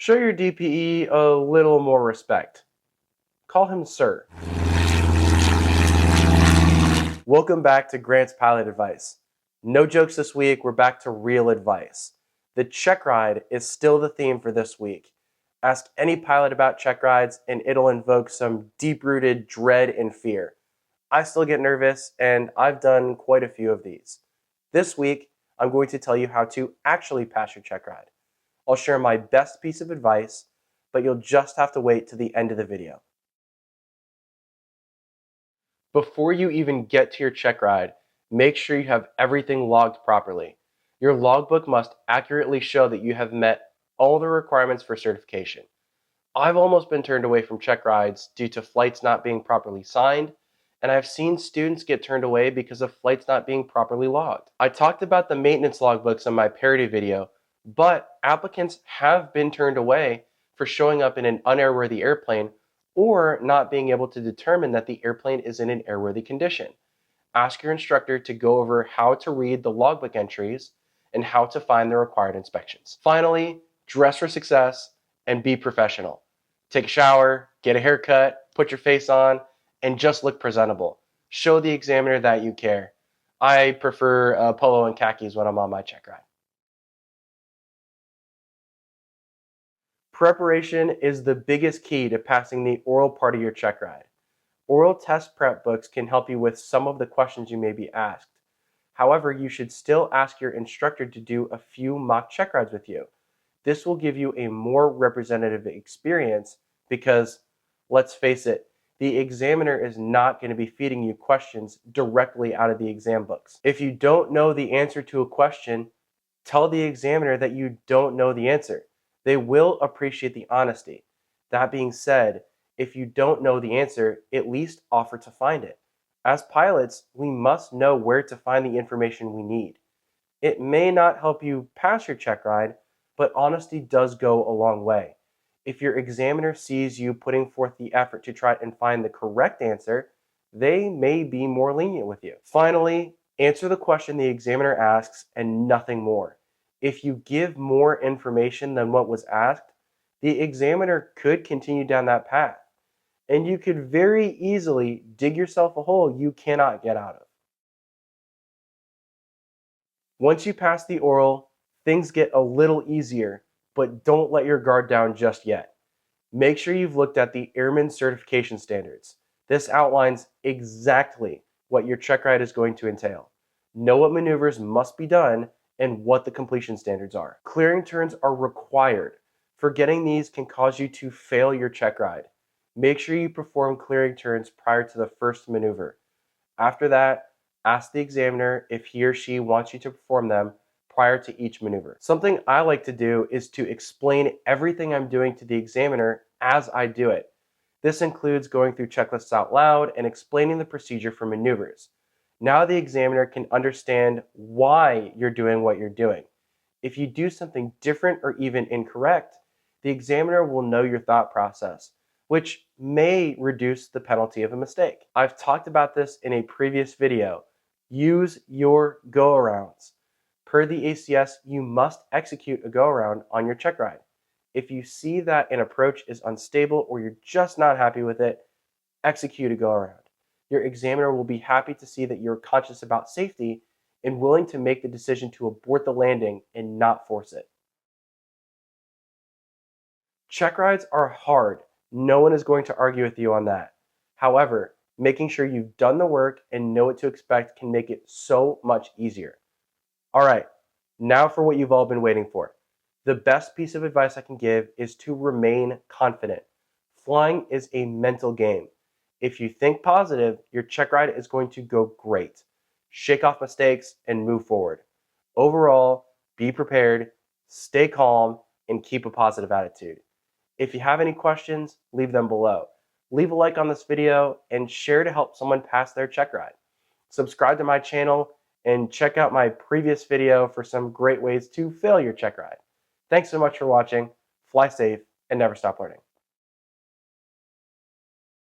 Show your DPE a little more respect. Call him sir. Welcome back to Grant's Pilot Advice. No jokes this week, we're back to real advice. The Checkride is still the theme for this week. Ask any pilot about check rides and it'll invoke some deep-rooted dread and fear. I still get nervous and I've done quite a few of these. This week, I'm going to tell you how to actually pass your check ride. I'll share my best piece of advice, but you'll just have to wait to the end of the video. Before you even get to your check ride, make sure you have everything logged properly. Your logbook must accurately show that you have met all the requirements for certification. I've almost been turned away from check rides due to flights not being properly signed, and I've seen students get turned away because of flights not being properly logged. I talked about the maintenance logbooks in my parody video, but applicants have been turned away for showing up in an unairworthy airplane or not being able to determine that the airplane is in an airworthy condition. Ask your instructor to go over how to read the logbook entries and how to find the required inspections. Finally, dress for success and be professional. Take a shower, get a haircut, put your face on, and just look presentable. Show the examiner that you care. I prefer polo and khakis when I'm on my check ride. Preparation is the biggest key to passing the oral part of your check ride. Oral test prep books can help you with some of the questions you may be asked. However, you should still ask your instructor to do a few mock check rides with you. This will give you a more representative experience because, let's face it, the examiner is not going to be feeding you questions directly out of the exam books. If you don't know the answer to a question, tell the examiner that you don't know the answer. They will appreciate the honesty. That being said, if you don't know the answer, at least offer to find it. As pilots, we must know where to find the information we need. It may not help you pass your check ride, but honesty does go a long way. If your examiner sees you putting forth the effort to try and find the correct answer, they may be more lenient with you. Finally, answer the question the examiner asks and nothing more. If you give more information than what was asked, the examiner could continue down that path, and you could very easily dig yourself a hole you cannot get out of. Once you pass the oral, things get a little easier, but don't let your guard down just yet. Make sure you've looked at the Airman Certification Standards. This outlines exactly what your check ride is going to entail. Know what maneuvers must be done and what the completion standards are. Clearing turns are required. Forgetting these can cause you to fail your check ride. Make sure you perform clearing turns prior to the first maneuver. After that, ask the examiner if he or she wants you to perform them prior to each maneuver. Something I like to do is to explain everything I'm doing to the examiner as I do it. This includes going through checklists out loud and explaining the procedure for maneuvers. Now the examiner can understand why you're doing what you're doing. If you do something different or even incorrect, the examiner will know your thought process, which may reduce the penalty of a mistake. I've talked about this in a previous video. Use your go-arounds. Per the ACS, you must execute a go-around on your check ride. If you see that an approach is unstable or you're just not happy with it, execute a go-around. Your examiner will be happy to see that you're conscious about safety and willing to make the decision to abort the landing and not force it. Check rides are hard. No one is going to argue with you on that. However, making sure you've done the work and know what to expect can make it so much easier. All right, now for what you've all been waiting for. The best piece of advice I can give is to remain confident. Flying is a mental game. If you think positive, your check ride is going to go great. Shake off mistakes and move forward. Overall, be prepared, stay calm, and keep a positive attitude. If you have any questions, leave them below. Leave a like on this video and share to help someone pass their check ride. Subscribe to my channel and check out my previous video for some great ways to fail your check ride. Thanks so much for watching. Fly safe and never stop learning.